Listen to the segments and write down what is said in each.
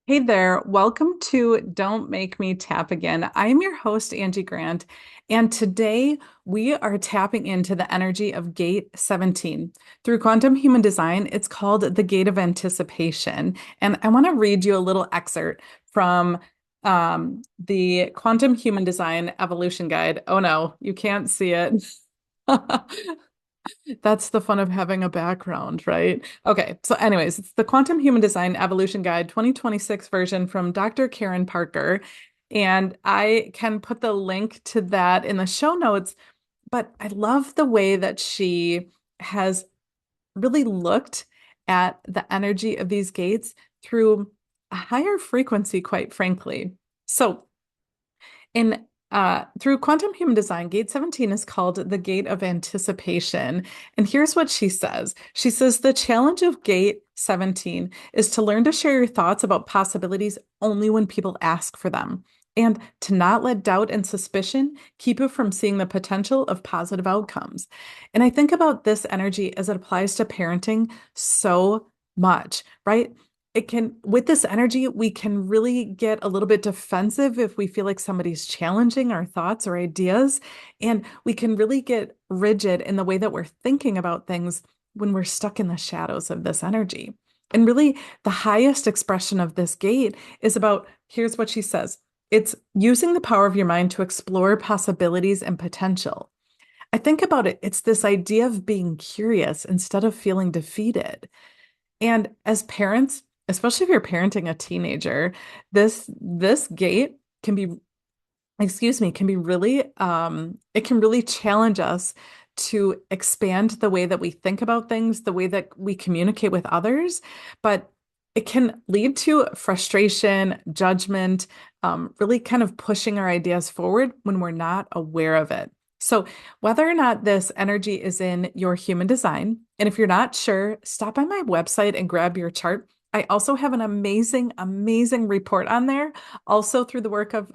Hey there, welcome to Don't Make Me Tap Again. I am your host, Angie Grant, and today we are tapping into the energy of Gate 17. Through quantum human design, it's called the Gate of Anticipation. And I want to read you a little excerpt from the Quantum Human Design Evolution Guide. Oh no, you can't see it. That's the fun of having a background, right? Okay, so anyways, it's the Quantum Human Design Evolution Guide 2026 version from Dr. Karen Parker. And I can put the link to that in the show notes, but I love the way that she has really looked at the energy of these gates through a higher frequency, quite frankly. So in through quantum human design, gate 17 is called the gate of anticipation. And here's what she says. She says the challenge of gate 17 is to learn to share your thoughts about possibilities only when people ask for them, and to not let doubt and suspicion keep you from seeing the potential of positive outcomes. And I think about this energy as it applies to parenting so much, right? It can, with this energy, we can really get a little bit defensive if we feel like somebody's challenging our thoughts or ideas. And we can really get rigid in the way that we're thinking about things when we're stuck in the shadows of this energy. And really, the highest expression of this gate is about here's what she says: it's using the power of your mind to explore possibilities and potential. I think about it, it's this idea of being curious instead of feeling defeated. And as parents, especially if you're parenting a teenager, this gate can be, excuse me, can be really it can really challenge us to expand the way that we think about things, the way that we communicate with others, but it can lead to frustration, judgment, really kind of pushing our ideas forward when we're not aware of it. So, whether or not this energy is in your human design, and if you're not sure, stop by my website and grab your chart. I also have an amazing, amazing report on there. Also, through the work of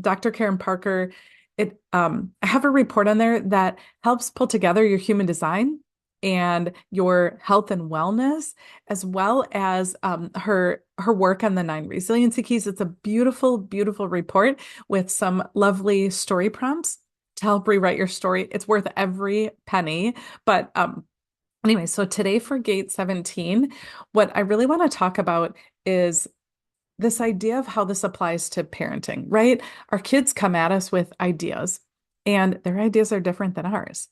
Dr. Karen Parker, I have a report on there that helps pull together your human design and your health and wellness, as well as her work on the 9 resiliency keys. It's a beautiful, beautiful report with some lovely story prompts to help rewrite your story. It's worth every penny. But anyway, so today for Gate 17, what I really want to talk about is this idea of how this applies to parenting, right? Our kids come at us with ideas, and their ideas are different than ours.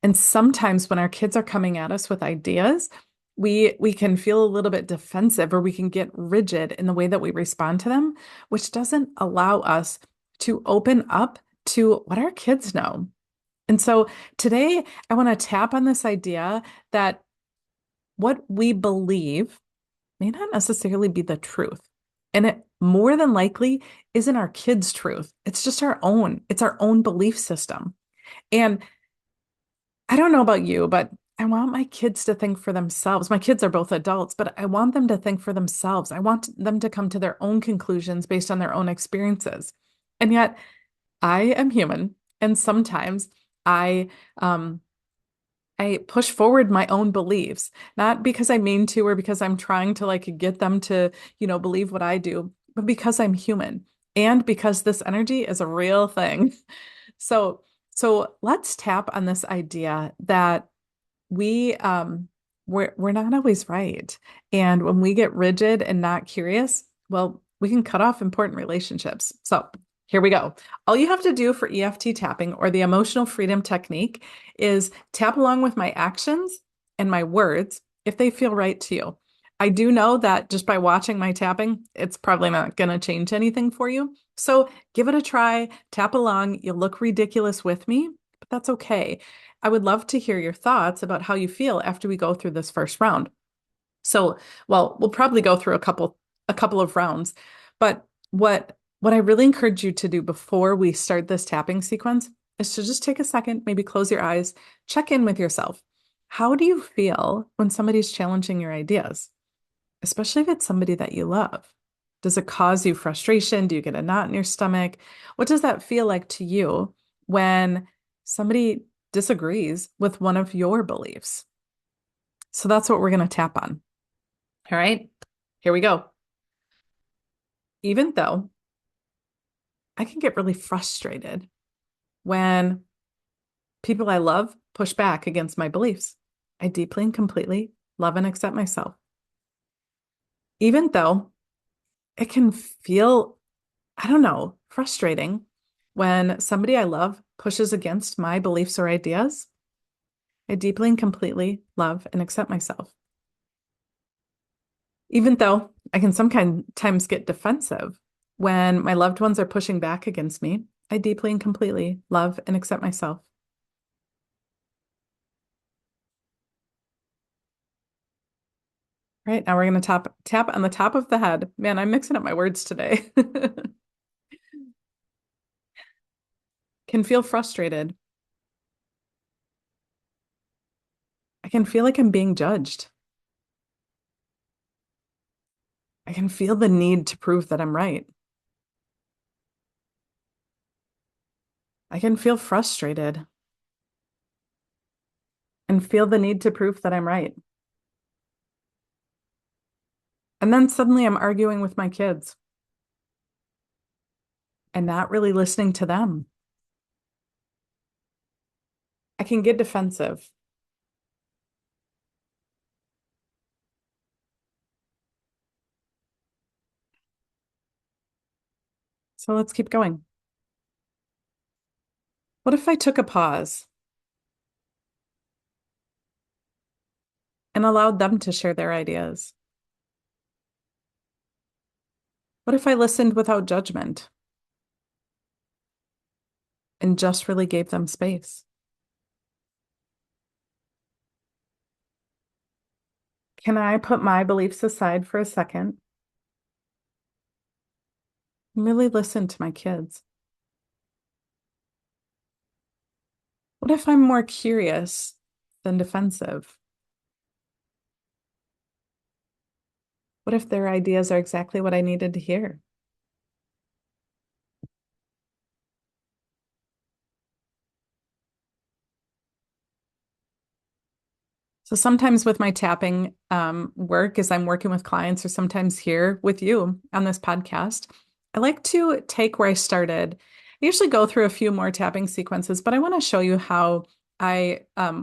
And sometimes when our kids are coming at us with ideas, we can feel a little bit defensive, or we can get rigid in the way that we respond to them, which doesn't allow us to open up to what our kids know. And so today I want to tap on this idea that what we believe may not necessarily be the truth. And it more than likely isn't our kids' truth. It's just our own. It's our own belief system. And I don't know about you, but I want my kids to think for themselves. My kids are both adults, but I want them to think for themselves. I want them to come to their own conclusions based on their own experiences. And yet I am human, and sometimes I um I push forward my own beliefs, not because I mean to or because I'm trying to like get them to, believe what I do, but because I'm human and because this energy is a real thing. So let's tap on this idea that we're not always right. And when we get rigid and not curious, well, we can cut off important relationships. So here we go. All you have to do for EFT tapping, or the emotional freedom technique, is tap along with my actions and my words if they feel right to you. I do know that just by watching my tapping, it's probably not going to change anything for you. So give it a try, tap along. You'll look ridiculous with me, but that's okay. I would love to hear your thoughts about how you feel after we go through this first round. So, well, we'll probably go through a couple of rounds, but what I really encourage you to do before we start this tapping sequence is to just take a second, maybe close your eyes, check in with yourself. How do you feel when somebody's challenging your ideas, especially if it's somebody that you love? Does it cause you frustration? Do you get a knot in your stomach? What does that feel like to you when somebody disagrees with one of your beliefs? So that's what we're going to tap on. All right, here we go. Even though I can get really frustrated when people I love push back against my beliefs, I deeply and completely love and accept myself. Even though it can feel, I don't know, frustrating when somebody I love pushes against my beliefs or ideas, I deeply and completely love and accept myself. Even though I can sometimes get defensive when my loved ones are pushing back against me, I deeply and completely love and accept myself. Right, now we're going to tap on the top of the head. Man, I'm mixing up my words today. Can feel frustrated. I can feel like I'm being judged. I can feel the need to prove that I'm right. I can feel frustrated and feel the need to prove that I'm right. And then suddenly I'm arguing with my kids and not really listening to them. I can get defensive. So let's keep going. What if I took a pause and allowed them to share their ideas? What if I listened without judgment and just really gave them space? Can I put my beliefs aside for a second and really listen to my kids? What if I'm more curious than defensive? What if their ideas are exactly what I needed to hear? So sometimes with my tapping work, as I'm working with clients, or sometimes here with you on this podcast, I like to take where I started. I usually go through a few more tapping sequences, but I want to show you how I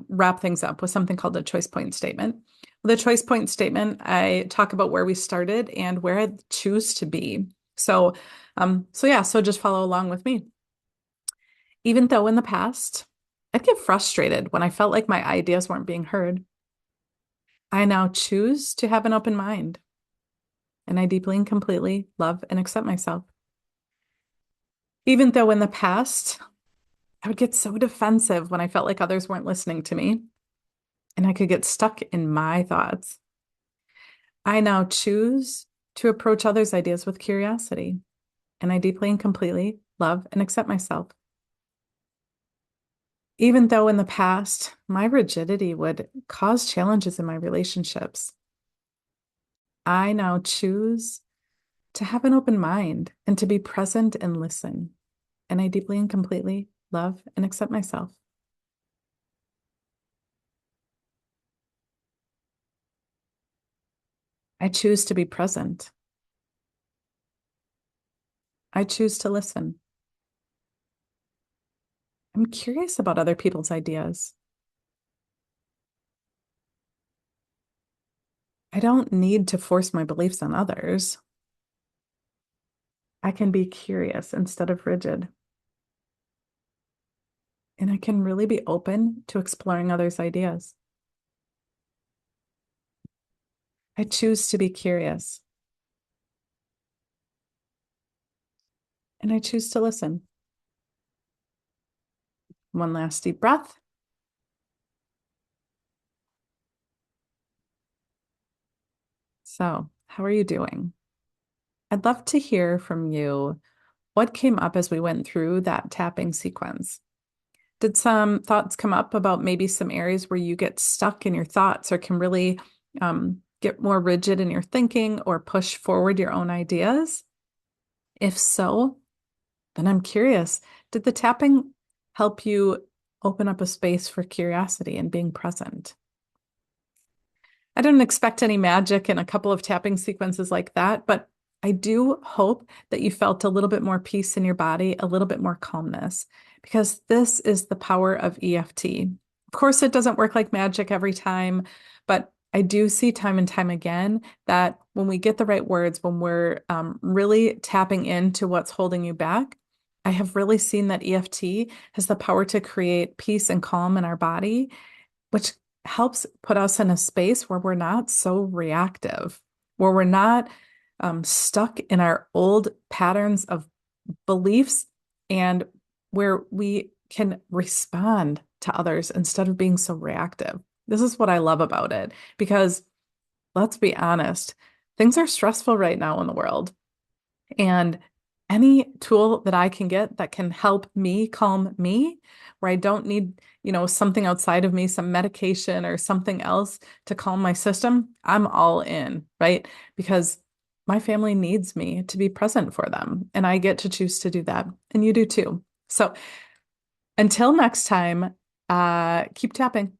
wrap things up with something called a choice point statement. With a choice point statement, I talk about where we started and where I choose to be. So just follow along with me. Even though in the past, I'd get frustrated when I felt like my ideas weren't being heard. I now choose to have an open mind, and I deeply and completely love and accept myself. Even though in the past, I would get so defensive when I felt like others weren't listening to me, and I could get stuck in my thoughts. I now choose to approach others' ideas with curiosity, and I deeply and completely love and accept myself. Even though in the past, my rigidity would cause challenges in my relationships, I now choose to have an open mind and to be present and listen. And I deeply and completely love and accept myself. I choose to be present. I choose to listen. I'm curious about other people's ideas. I don't need to force my beliefs on others. I can be curious instead of rigid. And I can really be open to exploring others' ideas. I choose to be curious. And I choose to listen. One last deep breath. So, how are you doing? I'd love to hear from you what came up as we went through that tapping sequence. Did some thoughts come up about maybe some areas where you get stuck in your thoughts or can really get more rigid in your thinking or push forward your own ideas? If so, then I'm curious, did the tapping help you open up a space for curiosity and being present? I didn't expect any magic in a couple of tapping sequences like that, but I do hope that you felt a little bit more peace in your body, a little bit more calmness, because this is the power of EFT. Of course, it doesn't work like magic every time, but I do see time and time again that when we get the right words, when we're really tapping into what's holding you back, I have really seen that EFT has the power to create peace and calm in our body, which helps put us in a space where we're not so reactive, where we're not stuck in our old patterns of beliefs, and where we can respond to others instead of being so reactive. This is what I love about it because let's be honest, things are stressful right now in the world. And any tool that I can get that can help me calm me, where I don't need, something outside of me, some medication or something else to calm my system, I'm all in, right? Because my family needs me to be present for them, and I get to choose to do that. And you do too. So until next time, keep tapping.